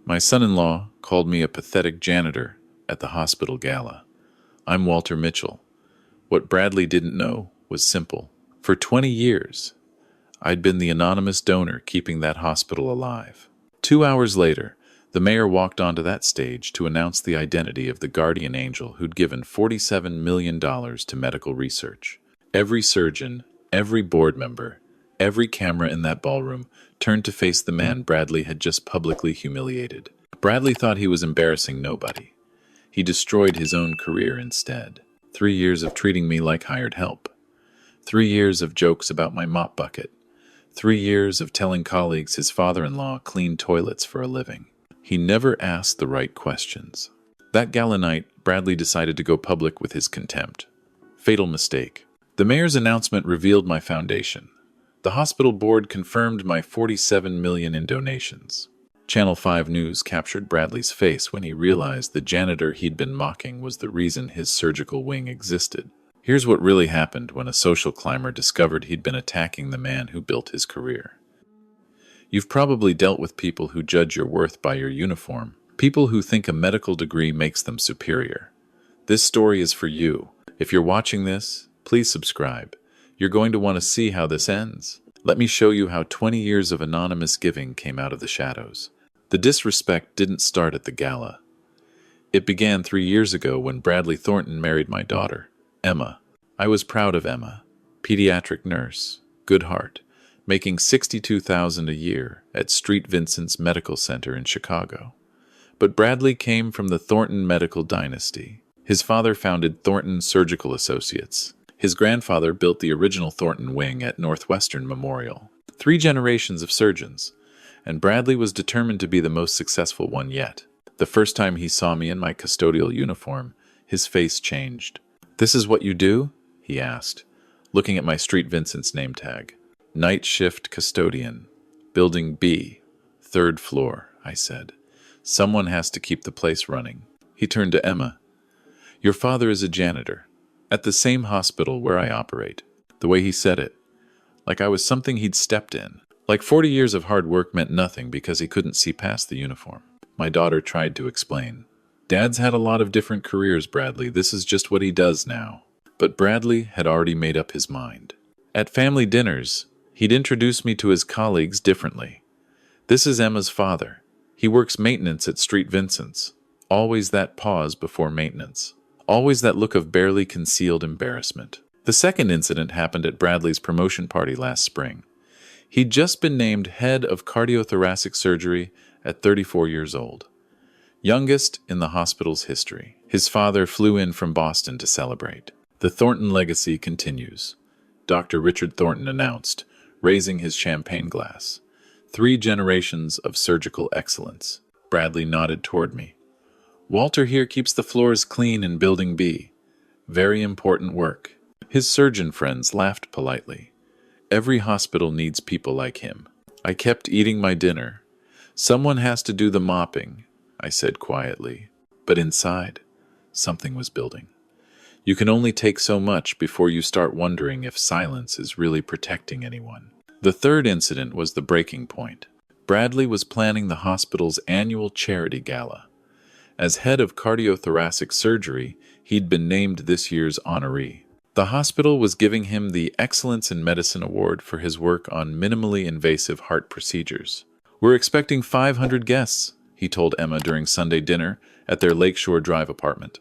My son-in-law called me a pathetic janitor at the hospital gala. I'm Walter Mitchell. What Bradley didn't know was simple. For 20 years, I'd been the anonymous donor keeping that hospital alive. 2 hours later, the mayor walked onto that stage to announce the identity of the guardian angel who'd given $47 million to medical research. Every surgeon, every board member, every camera in that ballroom turned to face the man Bradley had just publicly humiliated. Bradley thought he was embarrassing nobody. He destroyed his own career instead. 3 years of treating me like hired help. 3 years of jokes about my mop bucket. 3 years of telling colleagues his father-in-law cleaned toilets for a living. He never asked the right questions. That gala night, Bradley decided to go public with his contempt. Fatal mistake. The mayor's announcement revealed my foundation. The hospital board confirmed my $47 million in donations. Channel 5 News captured Bradley's face when he realized the janitor he'd been mocking was the reason his surgical wing existed. Here's what really happened when a social climber discovered he'd been attacking the man who built his career. You've probably dealt with people who judge your worth by your uniform, people who think a medical degree makes them superior. This story is for you. If you're watching this, please subscribe. You're going to want to see how this ends. Let me show you how 20 years of anonymous giving came out of the shadows. The disrespect didn't start at the gala. It began 3 years ago when Bradley Thornton married my daughter, Emma. I was proud of Emma, pediatric nurse, good heart, making $62,000 a year at St. Vincent's Medical Center in Chicago. But Bradley came from the Thornton medical dynasty. His father founded Thornton Surgical Associates. His grandfather built the original Thornton wing at Northwestern Memorial. 3 generations of surgeons, and Bradley was determined to be the most successful one yet. The first time he saw me in my custodial uniform, his face changed. "This is what you do?" he asked, looking at my St. Vincent's name tag. "Night shift custodian. Building B. 3rd floor," I said. "Someone has to keep the place running." He turned to Emma. "Your father is a janitor at the same hospital where I operate." The way he said it, like I was something he'd stepped in. Like 40 years of hard work meant nothing because he couldn't see past the uniform. My daughter tried to explain. "Dad's had a lot of different careers, Bradley. This is just what he does now." But Bradley had already made up his mind. At family dinners, he'd introduce me to his colleagues differently. "This is Emma's father. He works maintenance at St. Vincent's." Always that pause before maintenance. Always that look of barely concealed embarrassment. The second incident happened at Bradley's promotion party last spring. He'd just been named head of cardiothoracic surgery at 34 years old. Youngest in the hospital's history. His father flew in from Boston to celebrate. The Thornton legacy continues, Dr. Richard Thornton announced, raising his champagne glass. 3 generations of surgical excellence. Bradley nodded toward me. "Walter here keeps the floors clean in Building B. Very important work." His surgeon friends laughed politely. Every hospital needs people like him. I kept eating my dinner. "Someone has to do the mopping," I said quietly. But inside, something was building. You can only take so much before you start wondering if silence is really protecting anyone. The third incident was the breaking point. Bradley was planning the hospital's annual charity gala. As head of cardiothoracic surgery, he'd been named this year's honoree. The hospital was giving him the Excellence in Medicine Award for his work on minimally invasive heart procedures. "We're expecting 500 guests," he told Emma during Sunday dinner at their Lakeshore Drive apartment.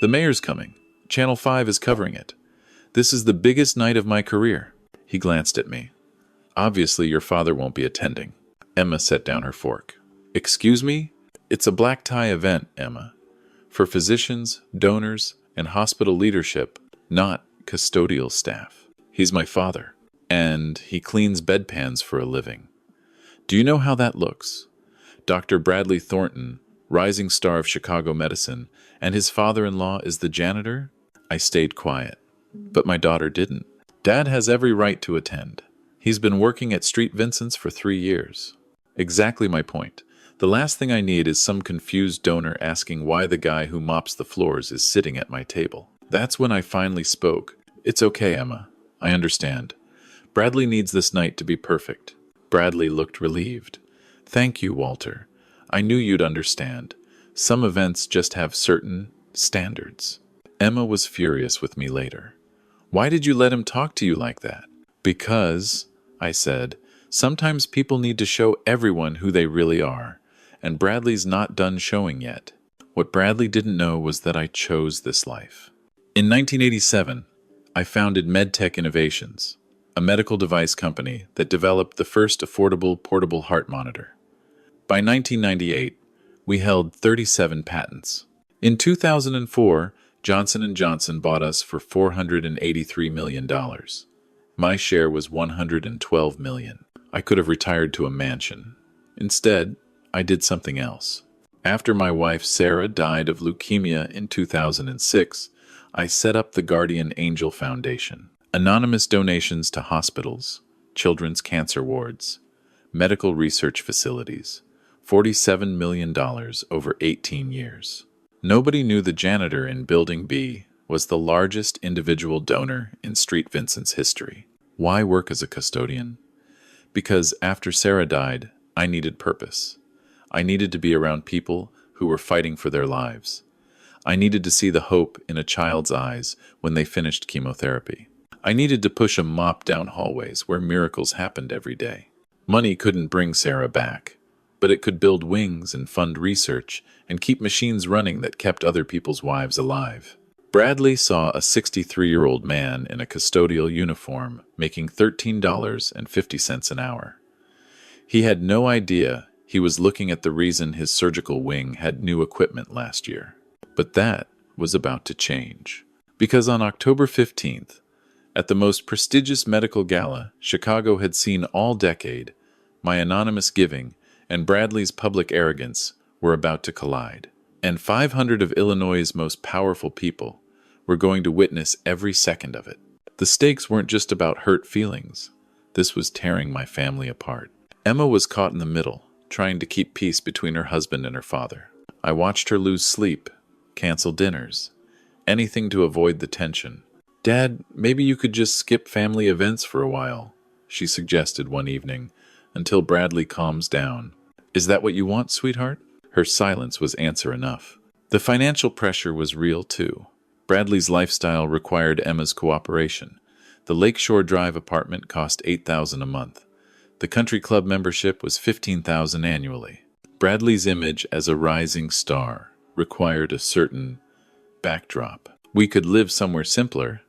"The mayor's coming. Channel 5 is covering it. This is the biggest night of my career." He glanced at me. "Obviously, your father won't be attending." Emma set down her fork. "Excuse me? It's a black tie event, Emma. For physicians, donors, and hospital leadership, not custodial staff. He's my father, and he cleans bedpans for a living. Do you know how that looks? Dr. Bradley Thornton, rising star of Chicago medicine, and his father-in-law is the janitor?" I stayed quiet, but my daughter didn't. "Dad has every right to attend. He's been working at St. Vincent's for 3 years." Exactly my point. The last thing I need is some confused donor asking why the guy who mops the floors is sitting at my table. That's when I finally spoke. "It's okay, Emma. I understand. Bradley needs this night to be perfect." Bradley looked relieved. "Thank you, Walter. I knew you'd understand. Some events just have certain standards. Emma was furious with me later. Why did you let him talk to you like that? Because, I said, sometimes people need to show everyone who they really are, and Bradley's not done showing yet. What Bradley didn't know was that I chose this life. In 1987, I founded MedTech Innovations, a medical device company that developed the first affordable portable heart monitor. By 1998, we held 37 patents. In 2004, Johnson & Johnson bought us for $483 million. My share was $112 million. I could have retired to a mansion. Instead, I did something else. After my wife Sarah died of leukemia in 2006, I set up the Guardian Angel Foundation. Anonymous donations to hospitals, children's cancer wards, medical research facilities. $47 million over 18 years. Nobody knew the janitor in Building B was the largest individual donor in Street Vincent's history. Why work as a custodian? Because after Sarah died, I needed purpose. I needed to be around people who were fighting for their lives. I needed to see the hope in a child's eyes when they finished chemotherapy. I needed to push a mop down hallways where miracles happened every day. Money couldn't bring Sarah back, but it could build wings and fund research and keep machines running that kept other people's wives alive. Bradley saw a 63-year-old man in a custodial uniform making $13.50 an hour. He had no idea he was looking at the reason his surgical wing had new equipment last year. But that was about to change. Because on October 15th, at the most prestigious medical gala Chicago had seen all decade, my anonymous giving and Bradley's public arrogance were about to collide. And 500 of Illinois' most powerful people were going to witness every second of it. The stakes weren't just about hurt feelings. This was tearing my family apart. Emma was caught in the middle, trying to keep peace between her husband and her father. I watched her lose sleep, cancel dinners, anything to avoid the tension. "Dad, maybe you could just skip family events for a while," she suggested one evening, until Bradley calms down. "Is that what you want, sweetheart?" Her silence was answer enough. The financial pressure was real, too. Bradley's lifestyle required Emma's cooperation. The Lakeshore Drive apartment cost $8,000 a month. The country club membership was $15,000 annually. Bradley's image as a rising star required a certain backdrop. "We could live somewhere simpler,"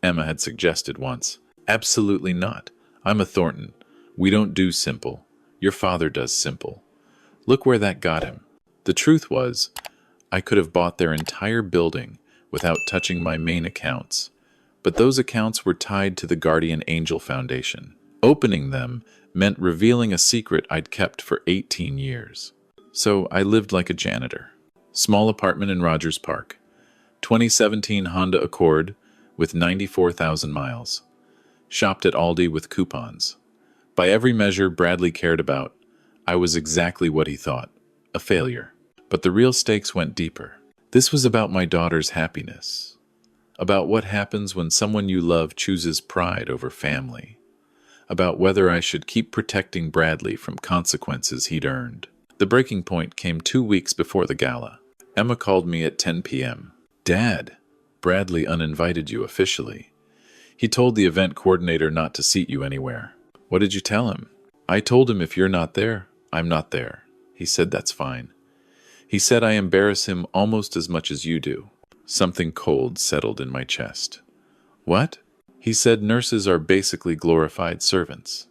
Emma had suggested once. "Absolutely not. I'm a Thornton. We don't do simple. Your father does simple. Look where that got him." The truth was, I could have bought their entire building without touching my main accounts, but those accounts were tied to the Guardian Angel Foundation. Opening them meant revealing a secret I'd kept for 18 years. So I lived like a janitor. Small apartment in Rogers Park. 2017 Honda Accord with 94,000 miles. Shopped at Aldi with coupons. By every measure Bradley cared about, I was exactly what he thought, a failure. But the real stakes went deeper. This was about my daughter's happiness. About what happens when someone you love chooses pride over family. About whether I should keep protecting Bradley from consequences he'd earned. The breaking point came 2 weeks before the gala. Emma called me at 10 p.m. "Dad, Bradley uninvited you officially. He told the event coordinator not to seat you anywhere." "What did you tell him?" "I told him if you're not there, I'm not there." He said that's fine. He said I embarrass him almost as much as you do. Something cold settled in my chest. "What?" He said nurses are basically glorified servants.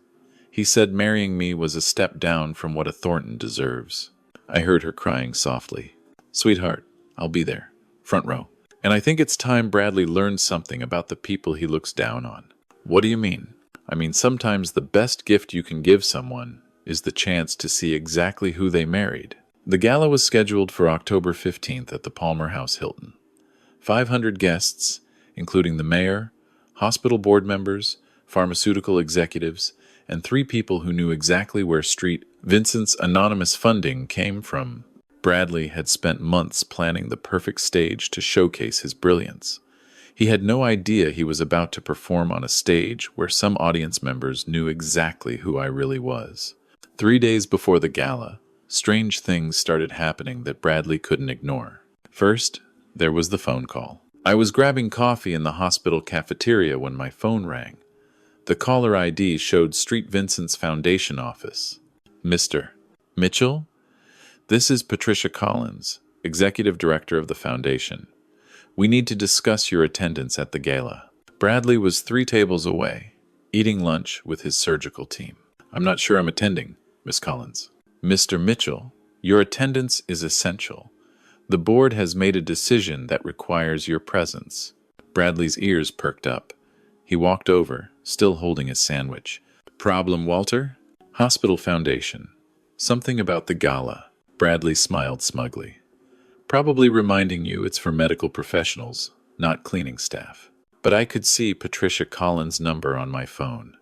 He said marrying me was a step down from what a Thornton deserves. I heard her crying softly. "Sweetheart, I'll be there. Front row." And I think it's time Bradley learned something about the people he looks down on. "What do you mean?" "I mean, sometimes the best gift you can give someone is the chance to see exactly who they married." The gala was scheduled for October 15th at the Palmer House Hilton. 500 guests, including the mayor, hospital board members, pharmaceutical executives, and 3 people who knew exactly where Street Vincent's anonymous funding came from. Bradley had spent months planning the perfect stage to showcase his brilliance. He had no idea he was about to perform on a stage where some audience members knew exactly who I really was. 3 days before the gala, strange things started happening that Bradley couldn't ignore. First, there was the phone call. I was grabbing coffee in the hospital cafeteria when my phone rang. The caller ID showed St. Vincent's Foundation office. Mr. Mitchell? This is Patricia Collins, Executive Director of the Foundation. We need to discuss your attendance at the gala. Bradley was 3 tables away, eating lunch with his surgical team. I'm not sure I'm attending, Miss Collins. Mr. Mitchell, your attendance is essential. The board has made a decision that requires your presence. Bradley's ears perked up. He walked over, still holding his sandwich. Problem, Walter? Hospital Foundation. Something about the gala. Bradley smiled smugly. Probably reminding you it's for medical professionals, not cleaning staff. But I could see Patricia Collins' number on my phone.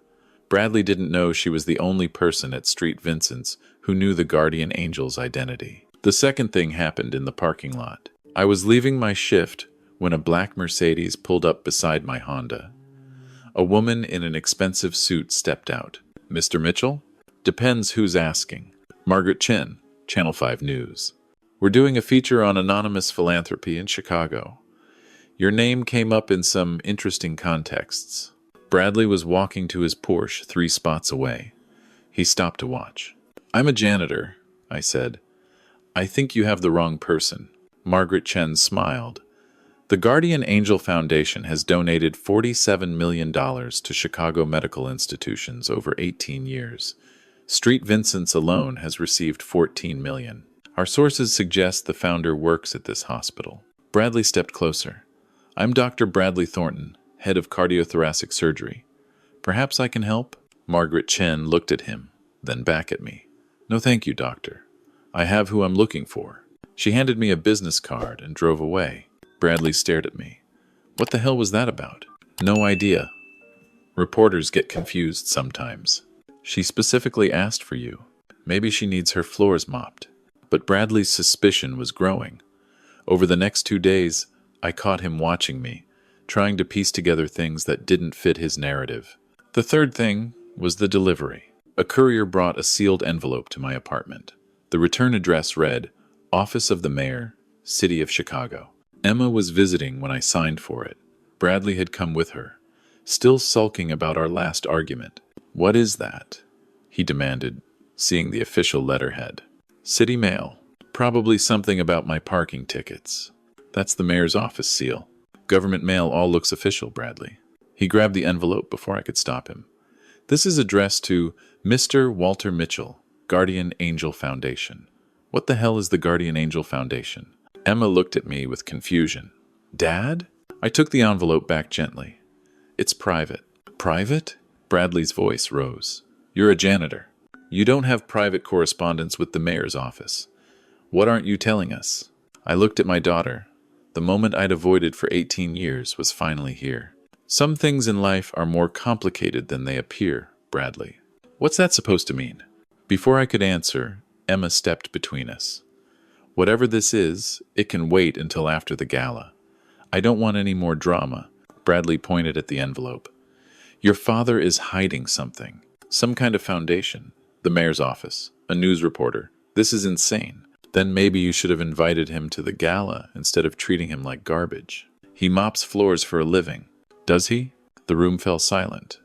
Bradley didn't know she was the only person at St. Vincent's who knew the guardian angel's identity. The second thing happened in the parking lot. I was leaving my shift when a black Mercedes pulled up beside my Honda. A woman in an expensive suit stepped out. Mr. Mitchell? Depends who's asking. Margaret Chen, Channel 5 News. We're doing a feature on anonymous philanthropy in Chicago. Your name came up in some interesting contexts. Bradley was walking to his Porsche 3 spots away. He stopped to watch. I'm a janitor, I said. I think you have the wrong person. Margaret Chen smiled. The Guardian Angel Foundation has donated $47 million to Chicago medical institutions over 18 years. St. Vincent's alone has received $14 million. Our sources suggest the founder works at this hospital. Bradley stepped closer. I'm Dr. Bradley Thornton, head of cardiothoracic surgery. Perhaps I can help? Margaret Chen looked at him, then back at me. No thank you, doctor. I have who I'm looking for. She handed me a business card and drove away. Bradley stared at me. What the hell was that about? No idea. Reporters get confused sometimes. She specifically asked for you. Maybe she needs her floors mopped. But Bradley's suspicion was growing. Over the next 2 days, I caught him watching me, trying to piece together things that didn't fit his narrative. The third thing was the delivery. A courier brought a sealed envelope to my apartment. The return address read, Office of the Mayor, City of Chicago. Emma was visiting when I signed for it. Bradley had come with her, still sulking about our last argument. What is that? He demanded, seeing the official letterhead. City Mail. Probably something about my parking tickets. That's the mayor's office seal. Government mail all looks official, Bradley. He grabbed the envelope before I could stop him. This is addressed to Mr. Walter Mitchell, Guardian Angel Foundation. What the hell is the Guardian Angel Foundation? Emma looked at me with confusion. Dad? I took the envelope back gently. It's private. Private? Bradley's voice rose. You're a janitor. You don't have private correspondence with the mayor's office. What aren't you telling us? I looked at my daughter. The moment I'd avoided for 18 years was finally here. Some things in life are more complicated than they appear, Bradley. What's that supposed to mean? Before I could answer, Emma stepped between us. Whatever this is, it can wait until after the gala. I don't want any more drama. Bradley pointed at the envelope. Your father is hiding something. Some kind of foundation. The mayor's office. A news reporter. This is insane. Then maybe you should have invited him to the gala instead of treating him like garbage. He mops floors for a living. Does he? The room fell silent.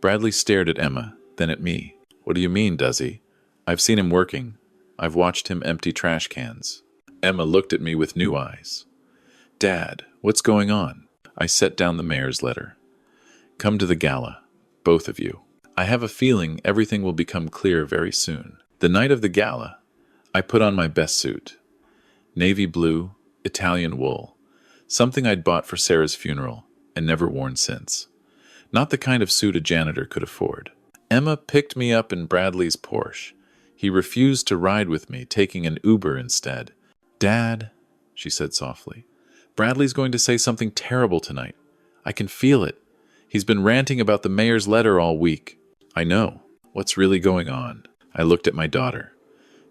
Bradley stared at Emma, then at me. What do you mean, does he? I've seen him working. I've watched him empty trash cans. Emma looked at me with new eyes. Dad, what's going on? I set down the mayor's letter. Come to the gala, both of you. I have a feeling everything will become clear very soon. The night of the gala, I put on my best suit. Navy blue, Italian wool. Something I'd bought for Sarah's funeral and never worn since. Not the kind of suit a janitor could afford. Emma picked me up in Bradley's Porsche. He refused to ride with me, taking an Uber instead. Dad, she said softly, Bradley's going to say something terrible tonight. I can feel it. He's been ranting about the mayor's letter all week. I know. What's really going on? I looked at my daughter.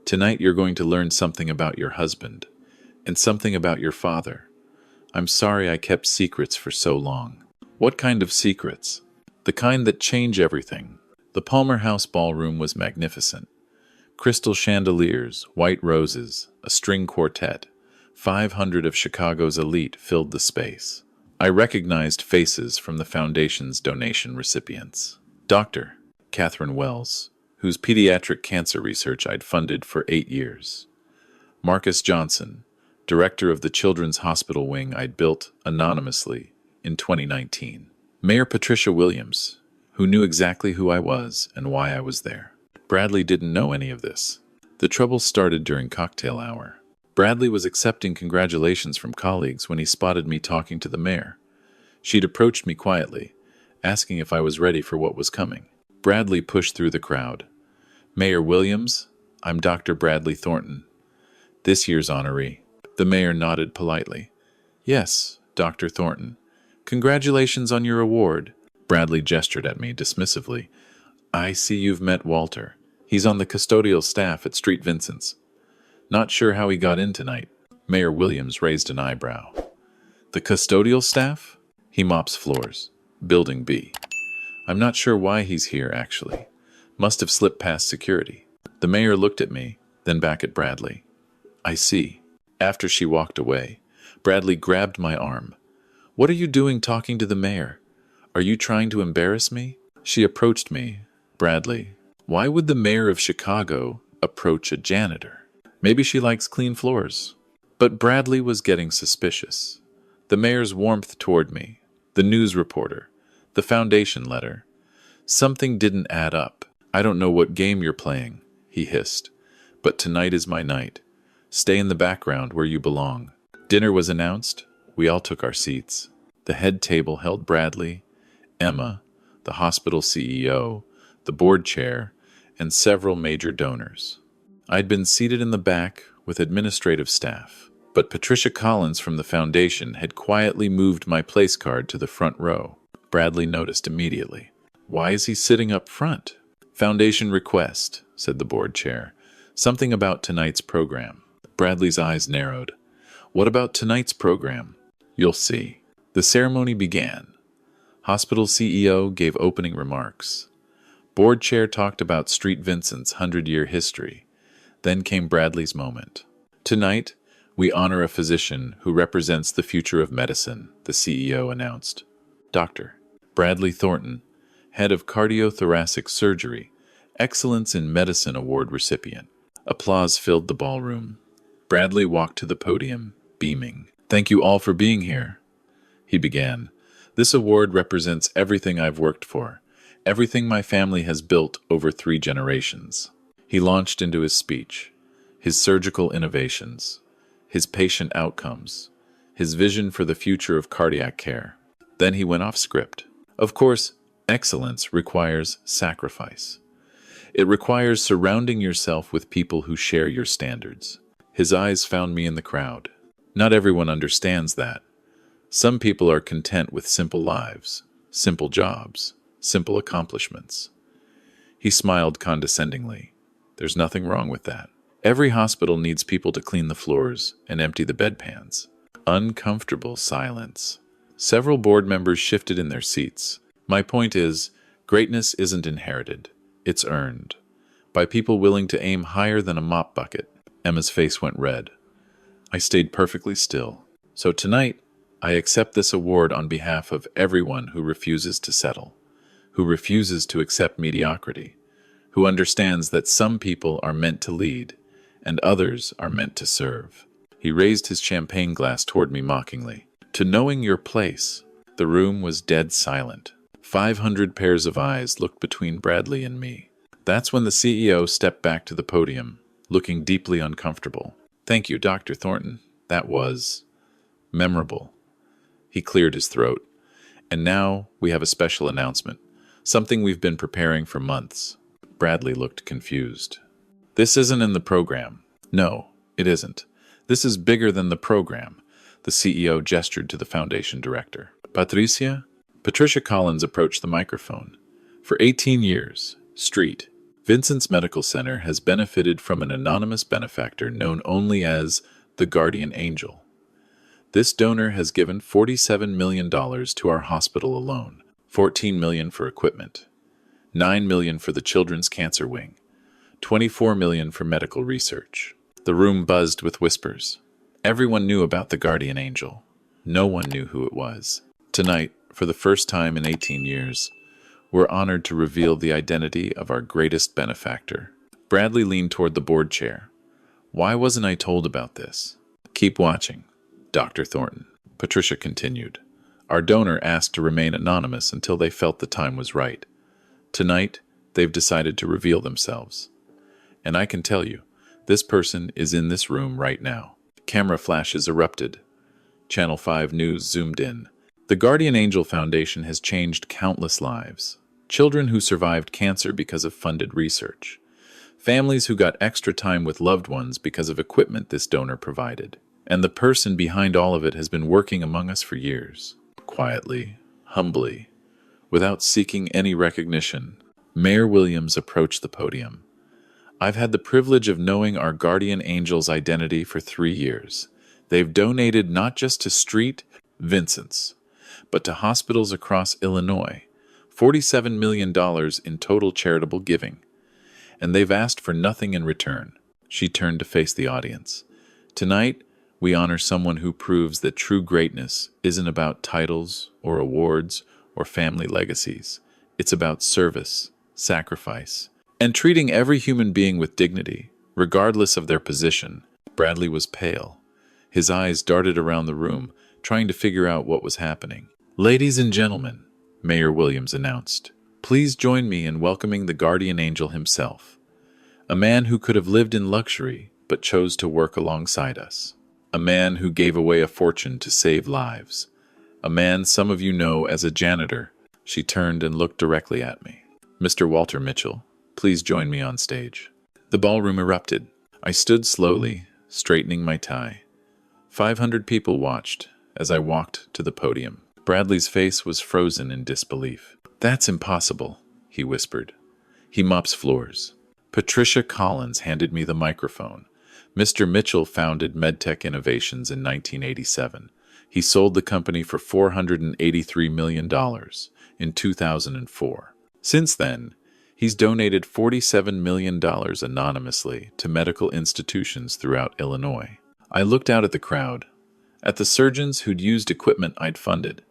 Tonight you're going to learn something about your husband, and something about your father. I'm sorry I kept secrets for so long. What kind of secrets? The kind that change everything. The Palmer House ballroom was magnificent. Crystal chandeliers, white roses, a string quartet. 500 of Chicago's elite filled the space. I recognized faces from the Foundation's donation recipients. Dr. Catherine Wells, whose pediatric cancer research I'd funded for 8 years. Marcus Johnson, director of the Children's Hospital wing I'd built anonymously in 2019. Mayor Patricia Williams, who knew exactly who I was and why I was there. Bradley didn't know any of this. The trouble started during cocktail hour. Bradley was accepting congratulations from colleagues when he spotted me talking to the mayor. She'd approached me quietly, asking if I was ready for what was coming. Bradley pushed through the crowd. Mayor Williams, I'm Dr. Bradley Thornton, this year's honoree. The mayor nodded politely. Yes, Dr. Thornton. Congratulations on your award. Bradley gestured at me dismissively. I see you've met Walter. He's on the custodial staff at St. Vincent's. Not sure how he got in tonight. Mayor Williams raised an eyebrow. The custodial staff? He mops floors. Building B. I'm not sure why he's here, actually. Must have slipped past security. The mayor looked at me, then back at Bradley. I see. After she walked away, Bradley grabbed my arm. What are you doing talking to the mayor? Are you trying to embarrass me? She approached me. Bradley, why would the mayor of Chicago approach a janitor? Maybe she likes clean floors. But Bradley was getting suspicious. The mayor's warmth toward me, the news reporter, the foundation letter. Something didn't add up. I don't know what game you're playing, he hissed. But tonight is my night. Stay in the background where you belong. Dinner was announced. We all took our seats. The head table held Bradley, Emma, the hospital CEO, the board chair, and several major donors. I'd been seated in the back with administrative staff, but Patricia Collins from the foundation had quietly moved my place card to the front row. Bradley noticed immediately. Why is he sitting up front? Foundation request, said the board chair. Something about tonight's program. Bradley's eyes narrowed. What about tonight's program? You'll see. The ceremony began. Hospital CEO gave opening remarks. Board chair talked about St. Vincent's 100-year history. Then came Bradley's moment. Tonight, we honor a physician who represents the future of medicine, the CEO announced. Dr. Bradley Thornton, head of cardiothoracic surgery, Excellence in Medicine Award recipient. Applause filled the ballroom. Bradley walked to the podium, beaming. Thank you all for being here. He began. This award represents everything I've worked for, everything my family has built over 3 generations. He launched into his speech, his surgical innovations, his patient outcomes, his vision for the future of cardiac care. Then he went off script. Of course, excellence requires sacrifice. It requires surrounding yourself with people who share your standards. His eyes found me in the crowd. Not everyone understands that. Some people are content with simple lives, simple jobs, simple accomplishments. He smiled condescendingly. There's nothing wrong with that. Every hospital needs people to clean the floors and empty the bedpans. Uncomfortable silence. Several board members shifted in their seats. My point is, greatness isn't inherited. It's earned. By people willing to aim higher than a mop bucket. Emma's face went red. I stayed perfectly still. So tonight, I accept this award on behalf of everyone who refuses to settle, who refuses to accept mediocrity, who understands that some people are meant to lead and others are meant to serve. He raised his champagne glass toward me mockingly. To knowing your place. The room was dead silent. 500 pairs of eyes looked between Bradley and me. That's when the CEO stepped back to the podium, looking deeply uncomfortable. Thank you, Dr. Thornton. That was memorable. He cleared his throat. And now we have a special announcement, something we've been preparing for months. Bradley looked confused. This isn't in the program. No, it isn't. This is bigger than the program. The CEO gestured to the foundation director. Patricia Collins approached the microphone. For 18 years, St. Vincent's Medical Center has benefited from an anonymous benefactor known only as the Guardian Angel. This donor has given $47 million to our hospital alone, $14 million for equipment, $9 million for the Children's Cancer Wing, $24 million for medical research. The room buzzed with whispers. Everyone knew about the guardian angel. No one knew who it was. Tonight, for the first time in 18 years, we're honored to reveal the identity of our greatest benefactor. Bradley leaned toward the board chair. Why wasn't I told about this? Keep watching, Dr. Thornton. Patricia continued. Our donor asked to remain anonymous until they felt the time was right. Tonight, they've decided to reveal themselves. And I can tell you, this person is in this room right now. Camera flashes erupted. Channel 5 News zoomed in. The Guardian Angel Foundation has changed countless lives. Children who survived cancer because of funded research. Families who got extra time with loved ones because of equipment this donor provided. And the person behind all of it has been working among us for years. Quietly, humbly, without seeking any recognition, Mayor Williams approached the podium. I've had the privilege of knowing our guardian angel's identity for 3 years. They've donated not just to Street Vincent's, but to hospitals across Illinois, $47 million in total charitable giving. And they've asked for nothing in return. She turned to face the audience. Tonight, we honor someone who proves that true greatness isn't about titles or awards or family legacies. It's about service, sacrifice, and treating every human being with dignity, regardless of their position. Bradley was pale. His eyes darted around the room, trying to figure out what was happening. Ladies and gentlemen, Mayor Williams announced, please join me in welcoming the guardian angel himself. A man who could have lived in luxury, but chose to work alongside us. A man who gave away a fortune to save lives. A man some of you know as a janitor. She turned and looked directly at me. Mr. Walter Mitchell, please join me on stage. The ballroom erupted. I stood slowly, straightening my tie. 500 people watched as I walked to the podium. Bradley's face was frozen in disbelief. That's impossible, he whispered. He mops floors. Patricia Collins handed me the microphone. Mr. Mitchell founded MedTech Innovations in 1987. He sold the company for $483 million in 2004. Since then, he's donated $47 million anonymously to medical institutions throughout Illinois. I looked out at the crowd, at the surgeons who'd used equipment I'd funded,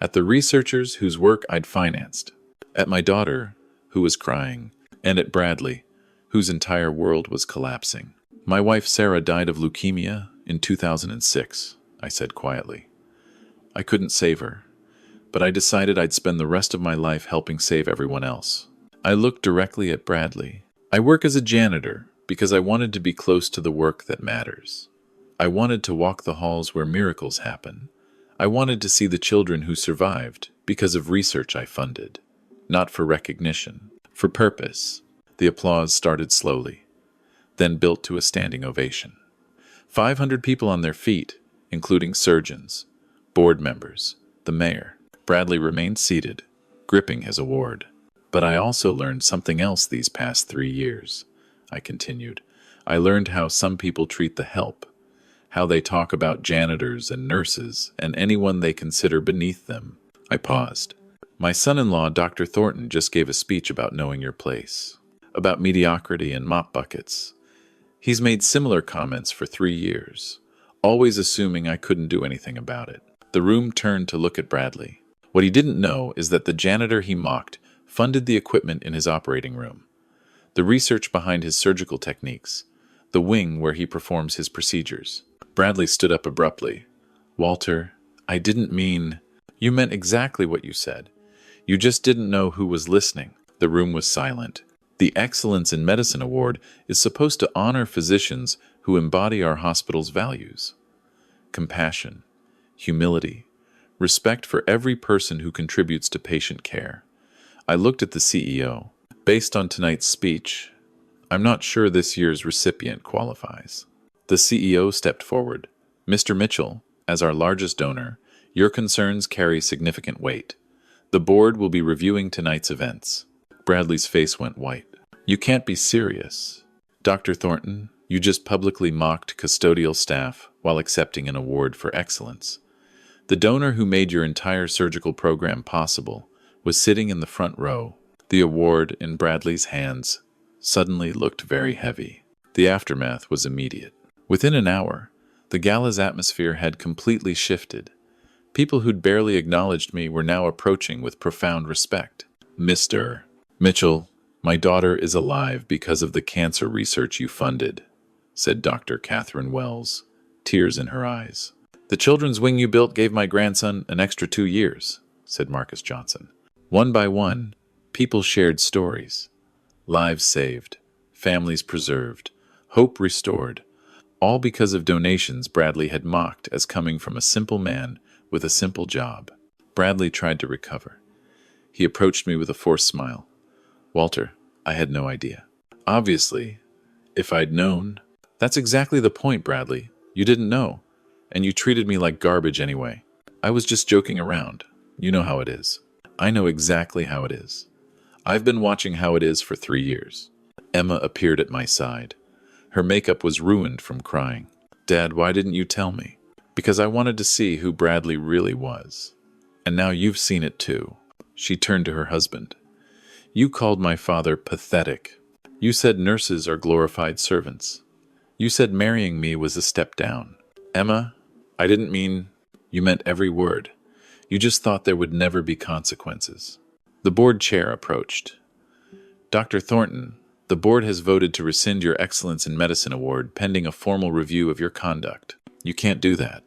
at the researchers whose work I'd financed, at my daughter, who was crying, and at Bradley, whose entire world was collapsing. My wife Sarah died of leukemia in 2006, I said quietly. I couldn't save her, but I decided I'd spend the rest of my life helping save everyone else. I looked directly at Bradley. I work as a janitor because I wanted to be close to the work that matters. I wanted to walk the halls where miracles happen. I wanted to see the children who survived because of research I funded, not for recognition, for purpose. The applause started slowly, then built to a standing ovation. 500 people on their feet, including surgeons, board members, the mayor. Bradley remained seated, gripping his award. But I also learned something else these past 3 years, I continued. I learned how some people treat the help, how they talk about janitors and nurses and anyone they consider beneath them. I paused. My son-in-law, Dr. Thornton, just gave a speech about knowing your place, about mediocrity and mop buckets. He's made similar comments for 3 years, always assuming I couldn't do anything about it. The room turned to look at Bradley. What he didn't know is that the janitor he mocked funded the equipment in his operating room, the research behind his surgical techniques, the wing where he performs his procedures. Bradley stood up abruptly. Walter, I didn't mean... You meant exactly what you said. You just didn't know who was listening. The room was silent. The Excellence in Medicine Award is supposed to honor physicians who embody our hospital's values. Compassion, humility, respect for every person who contributes to patient care. I looked at the CEO. Based on tonight's speech, I'm not sure this year's recipient qualifies. The CEO stepped forward. Mr. Mitchell, as our largest donor, your concerns carry significant weight. The board will be reviewing tonight's events. Bradley's face went white. You can't be serious. Dr. Thornton, you just publicly mocked custodial staff while accepting an award for excellence. The donor who made your entire surgical program possible was sitting in the front row. The award in Bradley's hands suddenly looked very heavy. The aftermath was immediate. Within an hour, the gala's atmosphere had completely shifted. People who'd barely acknowledged me were now approaching with profound respect. Mr. Mitchell, my daughter is alive because of the cancer research you funded, said Dr. Catherine Wells, tears in her eyes. The children's wing you built gave my grandson an extra 2 years, said Marcus Johnson. One by one, people shared stories. Lives saved, families preserved, hope restored, all because of donations Bradley had mocked as coming from a simple man with a simple job. Bradley tried to recover. He approached me with a forced smile. Walter, I had no idea. Obviously, if I'd known. That's exactly the point, Bradley. You didn't know, and you treated me like garbage anyway. I was just joking around. You know how it is. I know exactly how it is. I've been watching How It Is for 3 years. Emma appeared at my side. Her makeup was ruined from crying. Dad, why didn't you tell me? Because I wanted to see who Bradley really was. And now you've seen it too. She turned to her husband. You called my father pathetic. You said nurses are glorified servants. You said marrying me was a step down. Emma, I didn't mean... You meant every word. You just thought there would never be consequences. The board chair approached. Dr. Thornton, the board has voted to rescind your Excellence in Medicine award pending a formal review of your conduct. You can't do that.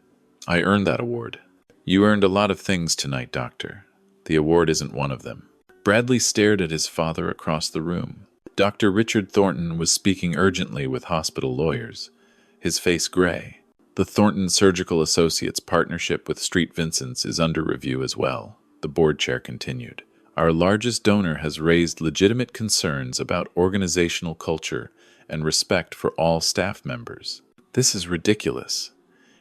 I earned that award. You earned a lot of things tonight, Doctor. The award isn't one of them. Bradley stared at his father across the room. Dr. Richard Thornton was speaking urgently with hospital lawyers, his face gray. The Thornton Surgical Associates partnership with St. Vincent's is under review as well, the board chair continued. Our largest donor has raised legitimate concerns about organizational culture and respect for all staff members. This is ridiculous.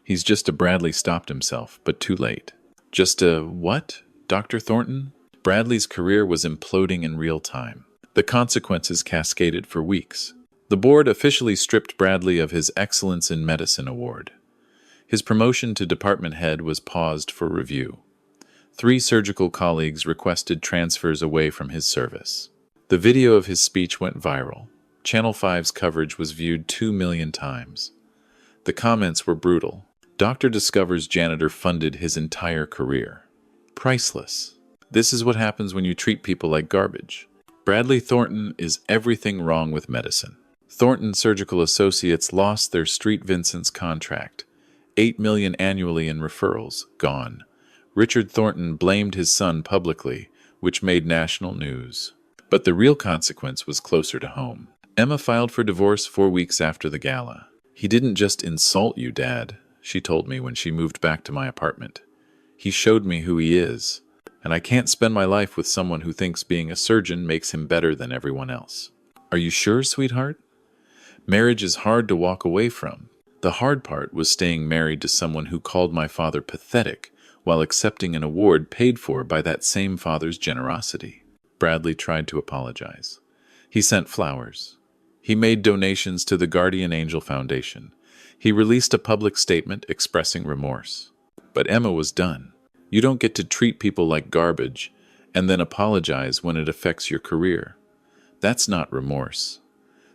He's just a Bradley stopped himself, but too late. Just a what, Dr. Thornton? Bradley's career was imploding in real time. The consequences cascaded for weeks. The board officially stripped Bradley of his Excellence in Medicine award. His promotion to department head was paused for review. 3 surgical colleagues requested transfers away from his service. The video of his speech went viral. Channel 5's coverage was viewed 2 million times. The comments were brutal. Doctor discovers janitor funded his entire career. Priceless. This is what happens when you treat people like garbage. Bradley Thornton is everything wrong with medicine. Thornton Surgical Associates lost their St. Vincent's contract. $8 million annually in referrals, gone. Richard Thornton blamed his son publicly, which made national news. But the real consequence was closer to home. Emma filed for divorce 4 weeks after the gala. He didn't just insult you, Dad, she told me when she moved back to my apartment. He showed me who he is, and I can't spend my life with someone who thinks being a surgeon makes him better than everyone else. Are you sure, sweetheart? Marriage is hard to walk away from. The hard part was staying married to someone who called my father pathetic while accepting an award paid for by that same father's generosity. Bradley tried to apologize. He sent flowers. He made donations to the Guardian Angel Foundation. He released a public statement expressing remorse. But Emma was done. You don't get to treat people like garbage and then apologize when it affects your career. That's not remorse.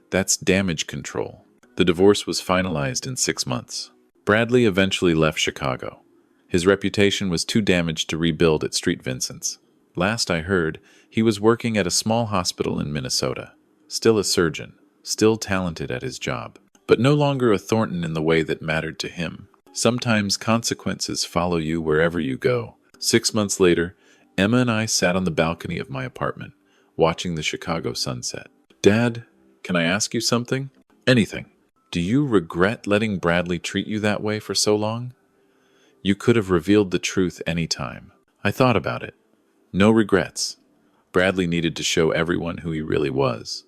That's damage control. The divorce was finalized in 6 months. Bradley eventually left Chicago. His reputation was too damaged to rebuild at St. Vincent's. Last I heard, he was working at a small hospital in Minnesota. Still a surgeon, still talented at his job, but no longer a Thornton in the way that mattered to him. Sometimes consequences follow you wherever you go. 6 months later, Emma and I sat on the balcony of my apartment, watching the Chicago sunset. Dad, can I ask you something? Anything. Do you regret letting Bradley treat you that way for so long? You could have revealed the truth any time. I thought about it. No regrets. Bradley needed to show everyone who he really was.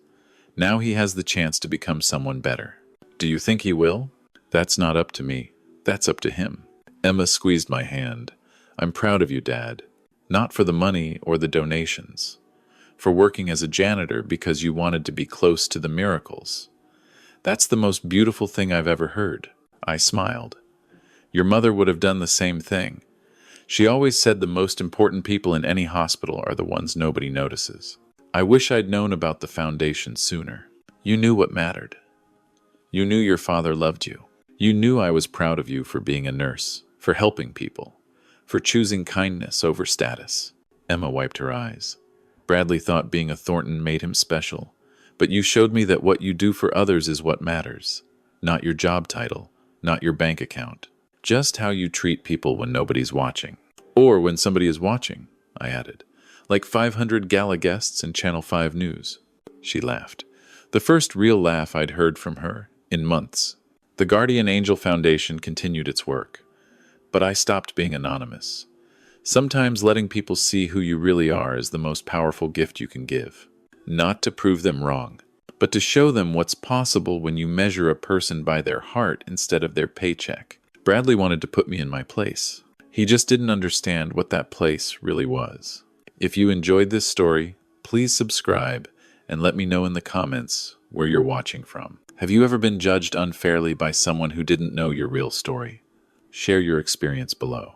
Now he has the chance to become someone better. Do you think he will? That's not up to me. That's up to him. Emma squeezed my hand. I'm proud of you, Dad. Not for the money or the donations. For working as a janitor because you wanted to be close to the miracles. That's the most beautiful thing I've ever heard. I smiled. Your mother would have done the same thing. She always said the most important people in any hospital are the ones nobody notices. I wish I'd known about the foundation sooner. You knew what mattered. You knew your father loved you. You knew I was proud of you for being a nurse, for helping people, for choosing kindness over status. Emma wiped her eyes. Bradley thought being a Thornton made him special, but you showed me that what you do for others is what matters. Not your job title, not your bank account. Just how you treat people when nobody's watching. Or when somebody is watching, I added. Like 500 gala guests in Channel 5 News. She laughed. The first real laugh I'd heard from her in months. The Guardian Angel Foundation continued its work. But I stopped being anonymous. Sometimes letting people see who you really are is the most powerful gift you can give. Not to prove them wrong, but to show them what's possible when you measure a person by their heart instead of their paycheck. Bradley wanted to put me in my place. He just didn't understand what that place really was. If you enjoyed this story, please subscribe and let me know in the comments where you're watching from. Have you ever been judged unfairly by someone who didn't know your real story? Share your experience below.